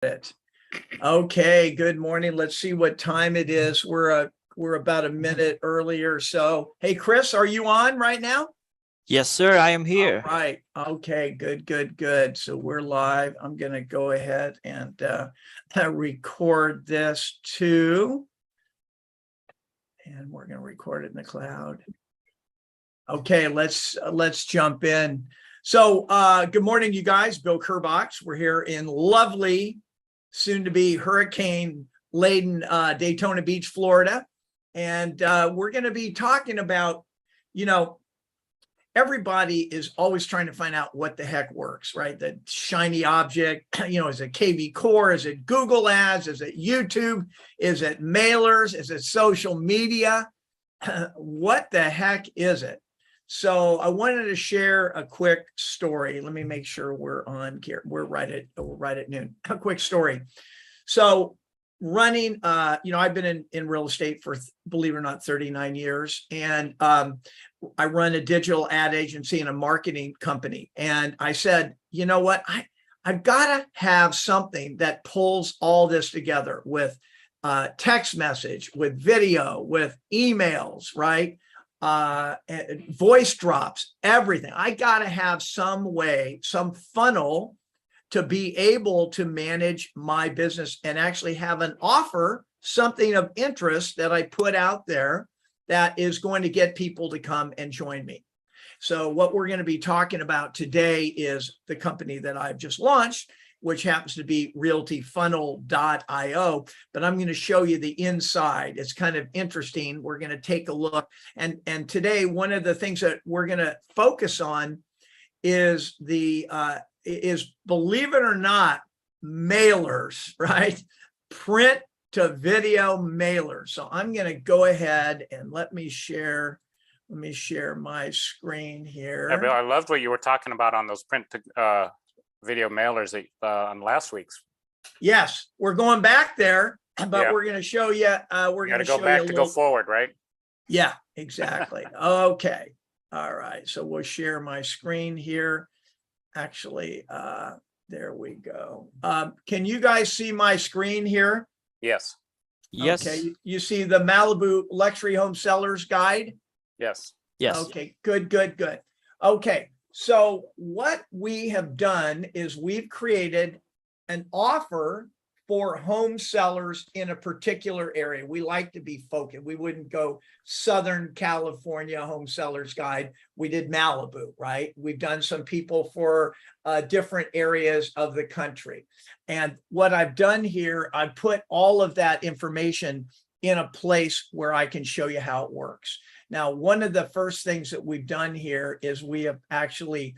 it. Okay, good morning. Let's see what time it is. We're about a minute earlier. So, hey, Chris, are you on right now? Yes, sir. I am All here. right. Okay, good. So we're live. I'm going to go ahead and record this too. And we're going to record it in the cloud. Okay, let's jump in. So, good morning, you guys. Bill Kerbox. We're here in lovely, soon to be hurricane laden Daytona Beach, Florida. And we're going to be talking about, everybody is always trying to find out what the heck works, right? The shiny object, is it KV Core? Is it Google Ads? Is it YouTube? Is it mailers? Is it social media? What the heck is it? So I wanted to share a quick story. Let me make sure we're on here. We're right at noon. A quick story. So running, I've been in real estate for, believe it or not, 39 years. And I run a digital ad agency and a marketing company. And I said, you know what? I've got to have something that pulls all this together with text message, with video, with emails, right? Voice drops, everything. I got to have some way, some funnel to be able to manage my business and actually have an offer, something of interest that I put out there that is going to get people to come and join me. So what we're going to be talking about today is the company that I've just launched, which happens to be realtyfunnel.io, but I'm going to show you the inside. It's kind of interesting. We're going to take a look. And today, one of the things that we're going to focus on is believe it or not, mailers, right? Print to video mailers. So I'm going to go ahead and let me share my screen here. Yeah, Bill, I loved what you were talking about on those print to video mailers on last week's. Yes, we're going back there, but Yeah. we're going to show you. We're going to go back to go forward, right? Yeah, exactly. Okay. All right. So we'll share my screen here. Actually, there we go. Can you guys see my screen here? Yes. Yes. Okay. You see the Malibu Luxury Home Sellers Guide? Yes. Yes. Okay, good. Okay, so what we have done is we've created an offer for home sellers in a particular area. We like to be focused. We wouldn't go Southern California Home Sellers Guide. We did Malibu, right? We've done some people for different areas of the country. And what I've done here, I put all of that information in a place where I can show you how it works. Now, one of the first things that we've done here is we have actually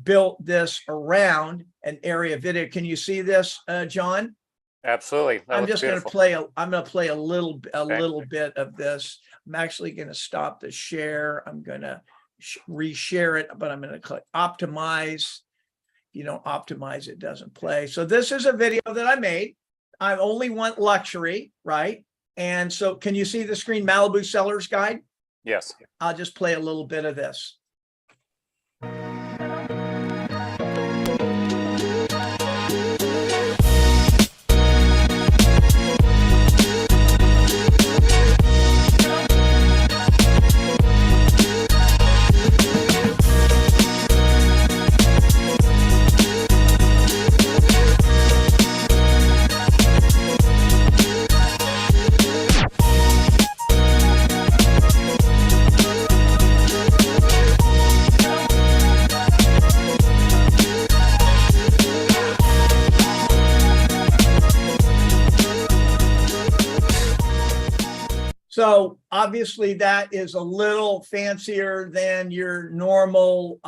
built this around an area video. Can you see this, John? Absolutely. I'm just going to play. I'm going to play a little bit of this. I'm actually going to stop the share. I'm going to reshare it, but I'm going to click optimize. You don't optimize, it doesn't play. So this is a video that I made. I only want luxury, right? And so, can you see the screen? Malibu Sellers Guide. Yes. I'll just play a little bit of this. So obviously that is a little fancier than your normal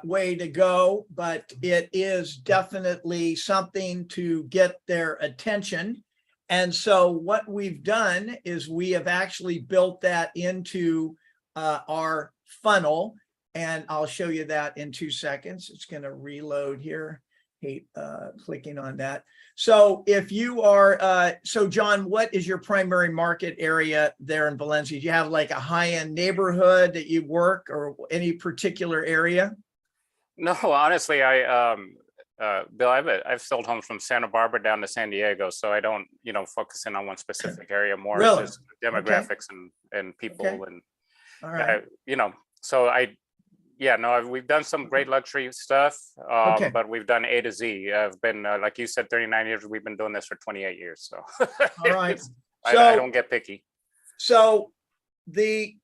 way to go, but it is definitely something to get their attention. And so what we've done is we have actually built that into our funnel, and I'll show you that in 2 seconds. It's going to reload here. Hate clicking on that. So if you are, so John, what is your primary market area there in Valencia? Do you have like a high-end neighborhood that you work, or any particular area? No, honestly, Bill, I've sold homes from Santa Barbara down to San Diego, so I don't, focus in on one specific area more. Really? It's just demographics and people Okay. and, All right. so we've done some great luxury stuff, Okay. but we've done A to Z. I've been, like you said, 39 years. We've been doing this for 28 years. So All right. I So, don't get picky. so the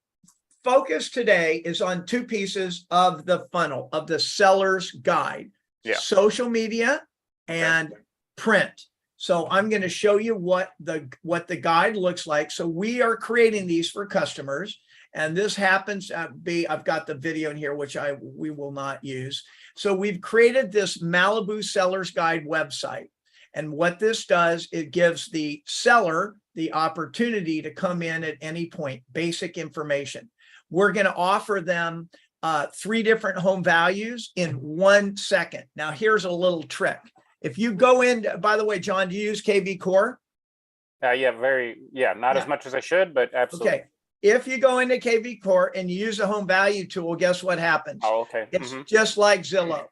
focus today is on two pieces of the funnel of the seller's guide, Yeah. social media and print. So I'm going to show you what the guide looks like. So we are creating these for customers. And this happens to be, I've got the video in here, which we will not use. So we've created this Malibu Seller's Guide website. And what this does, it gives the seller the opportunity to come in at any point, basic information. We're going to offer them 3 different home values in 1 second. Now, here's a little trick. If you go in, by the way, John, do you use KV Core? Not as much as I should, but absolutely. Okay. If you go into KV Core and you use the home value tool, guess what happens? Oh, okay. It's just like Zillow.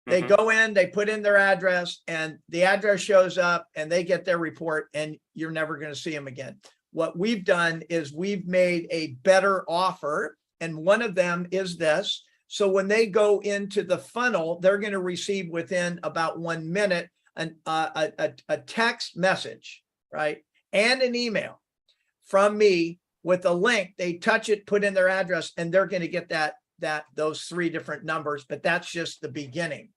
They go in, they put in their address, and the address shows up and they get their report, and you're never going to see them again. What we've done is we've made a better offer, and one of them is this. So when they go into the funnel, they're going to receive within about 1 minute a text message, right? And an email from me with a link. They touch it, put in their address, and they're going to get those 3 different numbers, but that's just the beginning.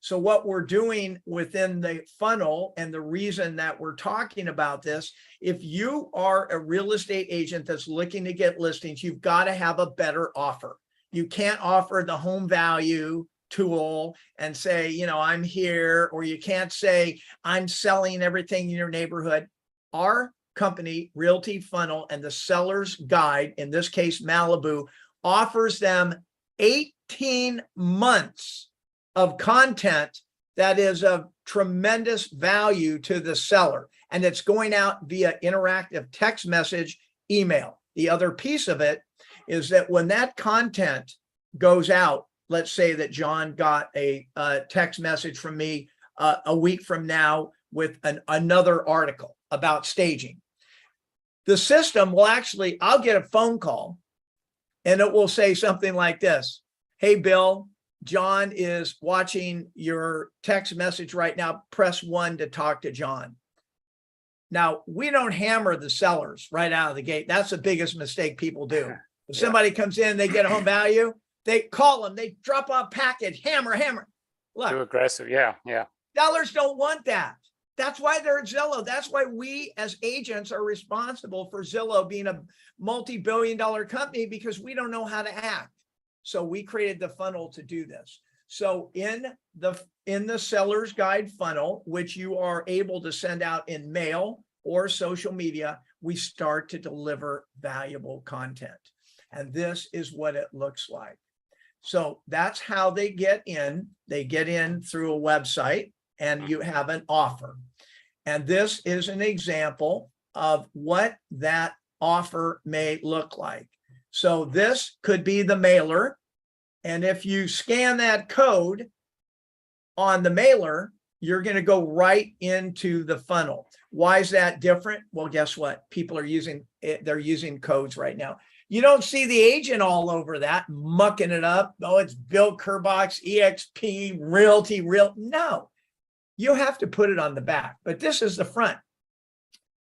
So what we're doing within the funnel, and the reason that we're talking about this, if you are a real estate agent that's looking to get listings, you've got to have a better offer. You can't offer the home value tool and say, I'm here, or you can't say, I'm selling everything in your neighborhood. Our company, Realty Funnel, and the Seller's Guide, in this case, Malibu, offers them 18 months of content that is of tremendous value to the seller. And it's going out via interactive text message, email. The other piece of it is that when that content goes out, let's say that John got a text message from me a week from now with another article about staging. The system will actually, I'll get a phone call and it will say something like this. Hey, Bill, John is watching your text message right now. Press 1 to talk to John. Now, we don't hammer the sellers right out of the gate. That's the biggest mistake people do. If somebody comes in, they get a home value, they call them, they drop off package, hammer. Look, too aggressive. Yeah. sellers don't want that. That's why they're at Zillow. That's why we as agents are responsible for Zillow being a multi-billion-dollar company, because we don't know how to act. So we created the funnel to do this. So in the Seller's Guide funnel, which you are able to send out in mail or social media, we start to deliver valuable content. And this is what it looks like. So that's how they get in. They get in through a website, and you have an offer. And this is an example of what that offer may look like. So this could be the mailer. And if you scan that code on the mailer, you're going to go right into the funnel. Why is that different? Well, guess what? People are using it. They're using codes right now. You don't see the agent all over that mucking it up. Oh, it's Bill Kerbox, EXP, Realty, No, you have to put it on the back, but this is the front.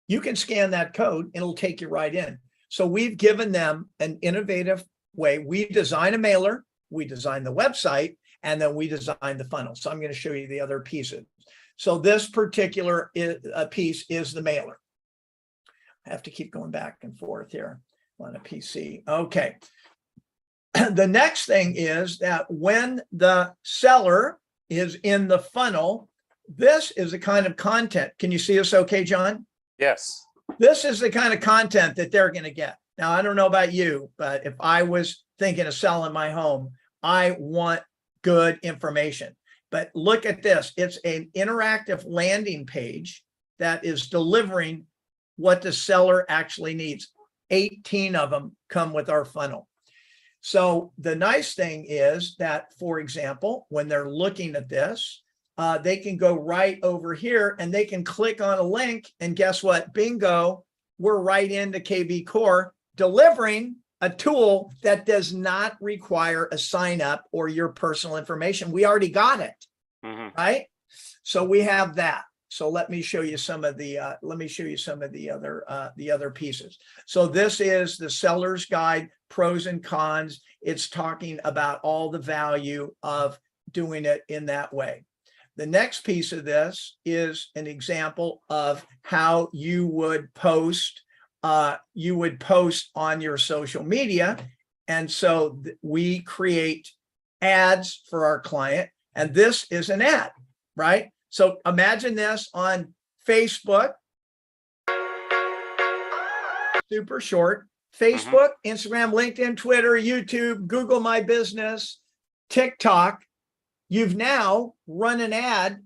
You can scan that code and it'll take you right in. So we've given them an innovative way. We design a mailer, we design the website, and then we design the funnel. So I'm going to show you the other pieces. So this particular piece is the mailer. I have to keep going back and forth here on a PC. Okay. The next thing is that when the seller is in the funnel, this is the kind of content. Can you see us okay, John? Yes. This is the kind of content that they're going to get. Now, I don't know about you, but if I was thinking of selling my home, I want good information. But look at this. It's an interactive landing page that is delivering what the seller actually needs. 18 of them come with our funnel. So the nice thing is that, for example, when they're looking at this, they can go right over here and they can click on a link. And guess what? Bingo, we're right into KV Core, delivering a tool that does not require a sign up or your personal information. We already got it, right? So we have that. So let me show you some of the other pieces. So this is the seller's guide, pros and cons. It's talking about all the value of doing it in that way. The next piece of this is an example of how you would post on your social media. And so we create ads for our client, and this is an ad, right? So imagine this on Facebook, super short, Facebook, Instagram, LinkedIn, Twitter, YouTube, Google My Business, TikTok. You've now run an ad.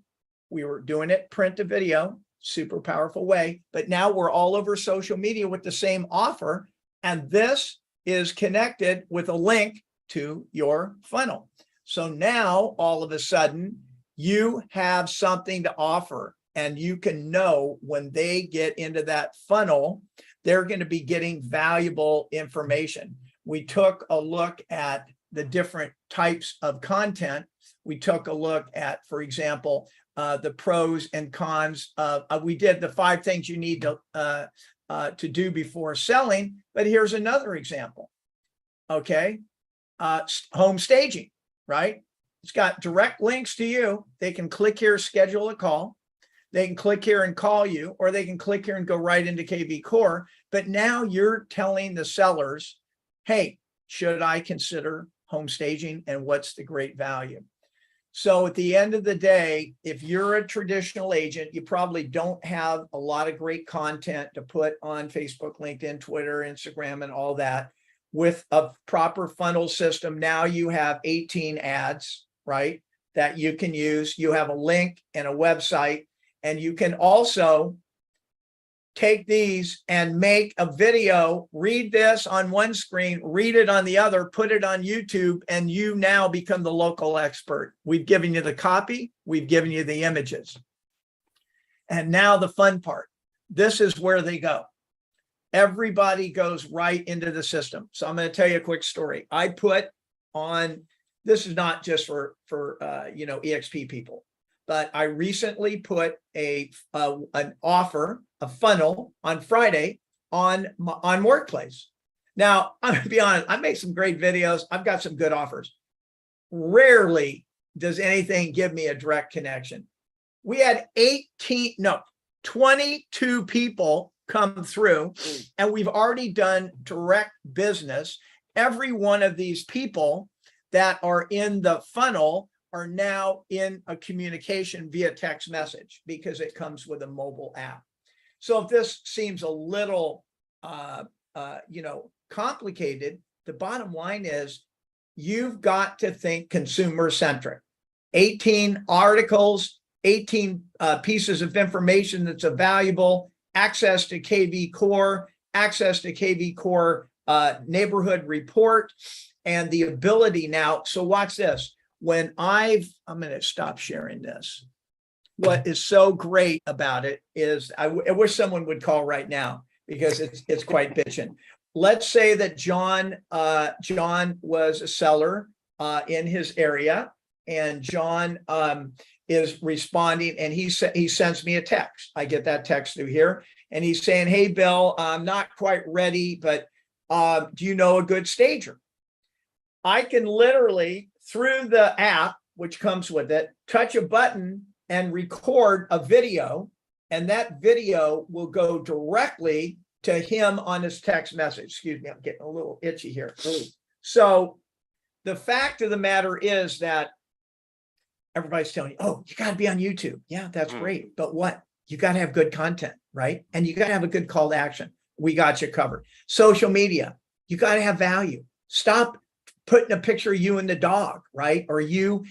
We were doing it print to video, super powerful way, but now we're all over social media with the same offer. And this is connected with a link to your funnel. So now all of a sudden you have something to offer, and you can know when they get into that funnel, they're going to be getting valuable information. We took a look at the different types of content. We took a look at, for example, the pros and cons. We did the 5 things you need to do before selling, but here's another example. Okay, home staging, right? It's got direct links to you. They can click here, schedule a call. They can click here and call you, or they can click here and go right into KV Core. But now you're telling the sellers, hey, should I consider home staging, and what's the great value? So at the end of the day, if you're a traditional agent, you probably don't have a lot of great content to put on Facebook, LinkedIn, Twitter, Instagram, and all that. With a proper funnel system, now you have 18 ads, right, that you can use. You have a link and a website, and you can also take these and make a video, read this on one screen, read it on the other, put it on YouTube, and you now become the local expert. We've given you the copy, we've given you the images. And now the fun part. This is where they go. Everybody goes right into the system. So I'm going to tell you a quick story. I put on, this is not just for EXP people, but I recently put an offer, a funnel on Friday on Workplace. Now, I'm going to be honest, I make some great videos. I've got some good offers. Rarely does anything give me a direct connection. We had 22 people come through, and we've already done direct business. Every one of these people that are in the funnel are now in a communication via text message, because it comes with a mobile app. So if this seems a little, complicated, the bottom line is you've got to think consumer centric. 18 articles, 18 pieces of information that's valuable, access to KV Core, access to KV Core neighborhood report, and the ability now. So watch this. When I'm going to stop sharing this. What is so great about it is I wish someone would call right now, because it's quite bitching. Let's say that John was a seller in his area, and John is responding, and he sends me a text. I get that text through here, and he's saying, "Hey, Bill, I'm not quite ready, but do you know a good stager?" I can literally, through the app, which comes with it, touch a button and record a video, and that video will go directly to him on his text message. Excuse me, I'm getting a little itchy here. So the fact of the matter is that everybody's telling you, oh, you got to be on YouTube. Yeah, that's great. But what? You got to have good content, right? And you got to have a good call to action. We got you covered. Social media, you got to have value. Stop putting a picture of you and the dog, right? Or you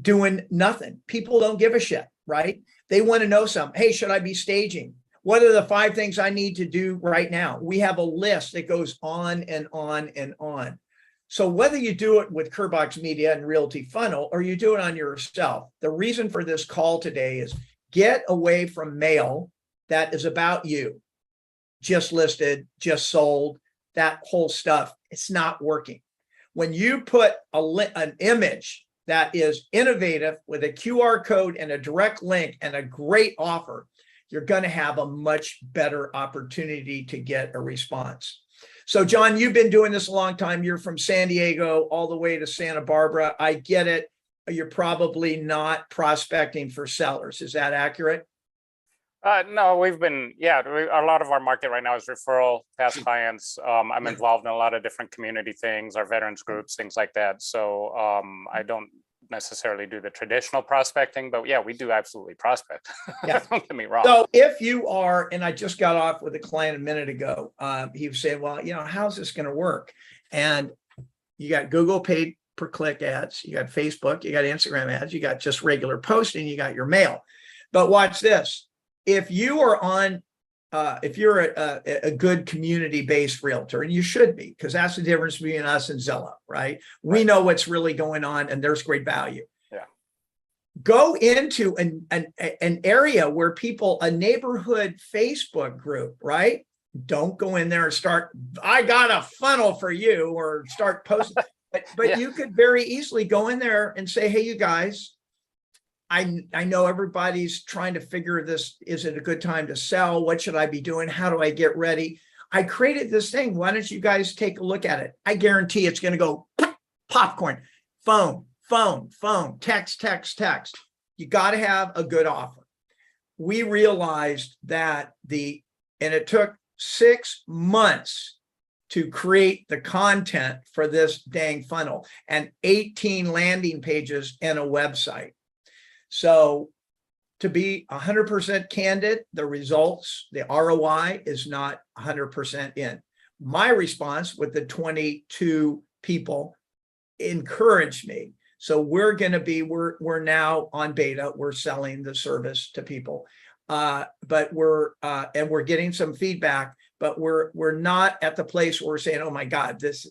doing nothing. People don't give a shit, right? They want to know something. Hey, should I be staging? What are the 5 things I need to do right now? We have a list that goes on and on and on. So whether you do it with Curbox Media and Realty Funnel or you do it on yourself, the reason for this call today is get away from mail that is about you. Just listed, just sold, that whole stuff. It's not working. When you put an image that is innovative with a QR code and a direct link and a great offer, you're going to have a much better opportunity to get a response. So, John, you've been doing this a long time. You're from San Diego all the way to Santa Barbara. I get it. You're probably not prospecting for sellers. Is that accurate? No, we've been, a lot of our market right now is referral, past clients. I'm involved in a lot of different community things, our veterans groups, things like that. So I don't necessarily do the traditional prospecting, but yeah, we do absolutely prospect. Yeah. Don't get me wrong. So if you are, and I just got off with a client a minute ago, he was saying, well, how's this going to work? And you got Google paid per click ads, you got Facebook, you got Instagram ads, you got just regular posting, you got your mail. But watch this. If you are on, if you're a good community-based realtor, and you should be, because that's the difference between us and Zillow, right? We know what's really going on, and there's great value. Yeah. Go into an area where people, a neighborhood Facebook group, right? Don't go in there and start, I got a funnel for you, or start posting. But you could very easily go in there and say, hey, you guys, I know everybody's trying to figure this. Is it a good time to sell? What should I be doing? How do I get ready? I created this thing. Why don't you guys take a look at it? I guarantee it's going to go popcorn, phone, text. You got to have a good offer. We realized that and it took 6 months to create the content for this dang funnel and 18 landing pages and a website. So to be 100% candid, the results, the ROI is not 100% in. My response with the 22 people encouraged me. So we're now on beta. We're selling the service to people, but we're getting some feedback. But we're not at the place where we're saying, oh my God, this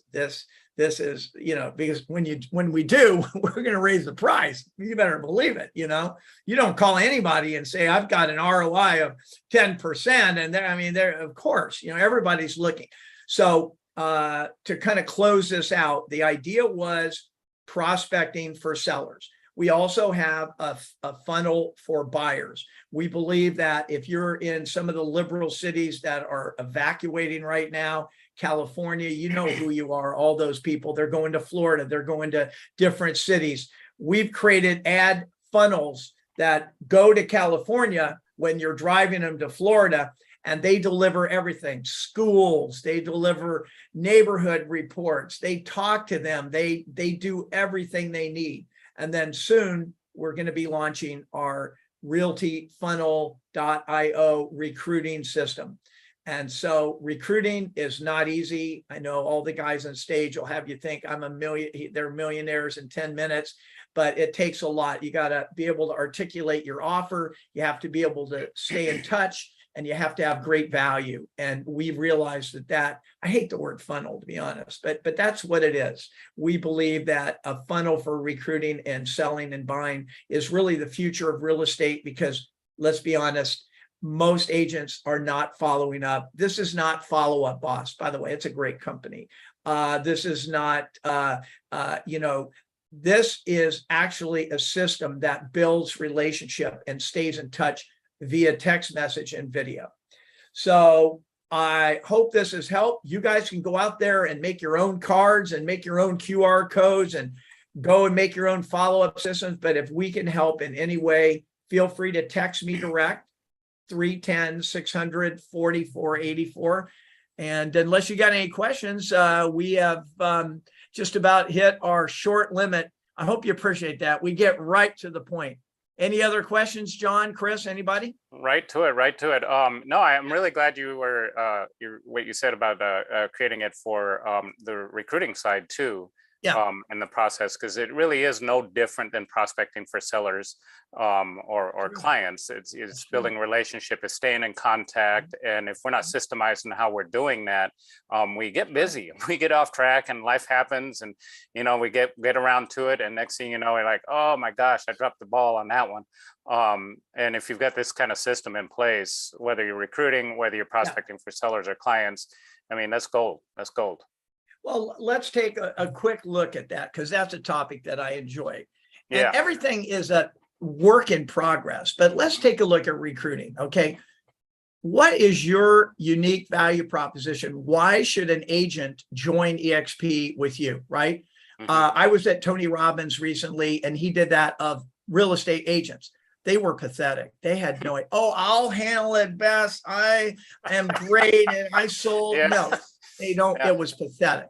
is, because when we do, we're going to raise the price. You better believe it. You don't call anybody and say, I've got an ROI of 10%. And they're, of course, everybody's looking. So to kind of close this out, the idea was prospecting for sellers. We also have a funnel for buyers. We believe that if you're in some of the liberal cities that are evacuating right now, California, you know who you are, all those people, they're going to Florida, they're going to different cities. We've created ad funnels that go to California when you're driving them to Florida, and they deliver everything. Schools, they deliver neighborhood reports, they talk to them, they do everything they need. And then soon we're going to be launching our realtyfunnel.io recruiting system. And so recruiting is not easy. I know all the guys on stage will have you think they're millionaires in 10 minutes, but it takes a lot. You got to be able to articulate your offer. You have to be able to stay in touch, and you have to have great value. And we realized that I hate the word funnel, to be honest, but that's what it is. We believe that a funnel for recruiting and selling and buying is really the future of real estate, because let's be honest, most agents are not following up. This is not Follow Up Boss, by the way. It's a great company. This is not, this is actually a system that builds relationship and stays in touch via text message and video. So I hope this has helped. You guys can go out there and make your own cards and make your own QR codes and go and make your own follow-up systems. But if we can help in any way, feel free to text me direct, 310-600-4484. And unless you got any questions, we have just about hit our short limit. I hope you appreciate that. We get right to the point. Any other questions, John, Chris, anybody? Right to it. No, I'm really glad you were what you said about creating it for the recruiting side too. Yeah. in the process, because it really is no different than prospecting for sellers or True. clients. It's That's true. building relationship, it's staying in contact. And if we're not systemizing how we're doing that, we get busy, we get off track, and life happens, and we get around to it, and next thing you know, we're like, oh my gosh, I dropped the ball on that one. And if you've got this kind of system in place, whether you're recruiting, whether you're prospecting for sellers or clients, I mean, that's gold. That's gold. Well, let's take a quick look at that, because that's a topic that I enjoy. And Yeah. everything is a work in progress, but let's take a look at recruiting. Okay. What is your unique value proposition? Why should an agent join EXP with you, right? Mhm. I was at Tony Robbins recently, and he did that of real estate agents. They were pathetic. They had no idea. Oh, I'll handle it best. I am great. And I sold. Yeah. No, they don't. Yeah. It was pathetic.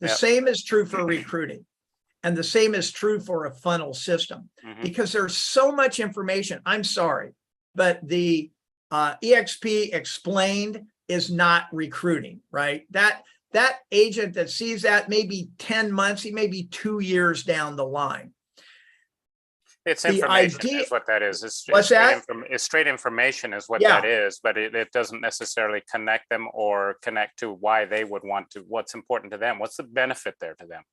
The Yep. same is true for recruiting. And the same is true for a funnel system, Mhm. because there's so much information. I'm sorry, but the EXP explained is not recruiting, right? That agent that sees that maybe 10 months, he may be 2 years down the line. It's The information idea- is what that is. What's that? It's straight information is what Yeah. that is, but it doesn't necessarily connect them or connect to why they would want to, what's important to them. What's the benefit there to them?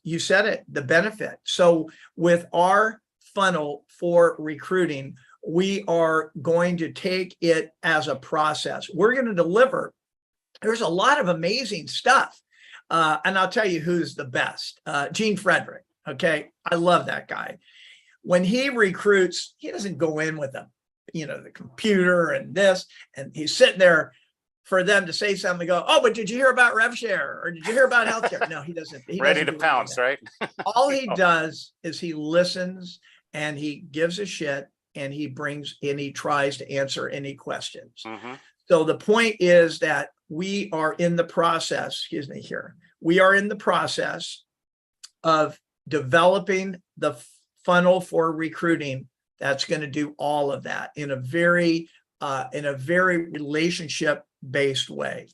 You said it, the benefit. So with our funnel for recruiting, we are going to take it as a process. We're going to deliver. There's a lot of amazing stuff. And I'll tell you who's the best. Gene Frederick. Okay. I love that guy. When he recruits, he doesn't go in with the computer and this, and he's sitting there for them to say something, go, oh, but did you hear about RevShare? Or did you hear about healthcare? No, he doesn't. Ready to pounce, right? All he does is he listens, and he gives a shit, and he tries to answer any questions. Mhm. So the point is that we are in the process, we are in the process of developing the funnel for recruiting that's going to do all of that in a very relationship based way.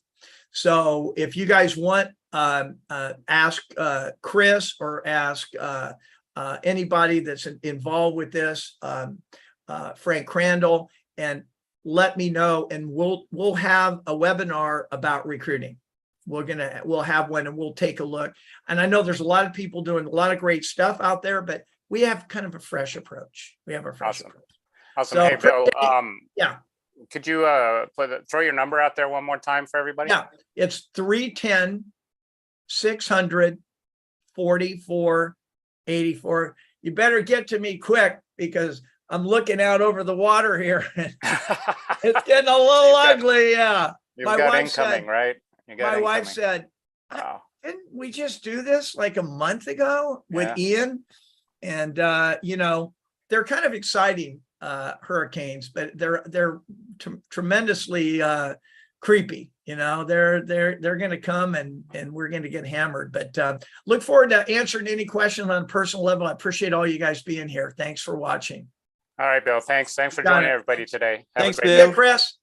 So if you guys want, ask Chris or ask anybody that's involved with this, Frank Crandall, and let me know, and we'll have a webinar about recruiting. We'll have one, and we'll take a look. And I know there's a lot of people doing a lot of great stuff out there, but we have kind of a fresh approach. Awesome. Approach. Awesome. So, Hey, Bill, yeah. could you throw your number out there one more time for everybody? Yeah, it's 310-600-4484. You better get to me quick, because I'm looking out over the water here. It's getting a little ugly. Yeah. You've My got wife incoming, said- right? You got My wife incoming. said, Wow. didn't we just do this like a month ago with Ian? And they're kind of exciting hurricanes, but they're tremendously creepy. They're going to come, and we're going to get hammered. But look forward to answering any questions on a personal level. I appreciate all you guys being here. Thanks for watching. All right, Bill. Thanks for Got joining it. everybody today. Have a Thanks, great Bill. day. Chris.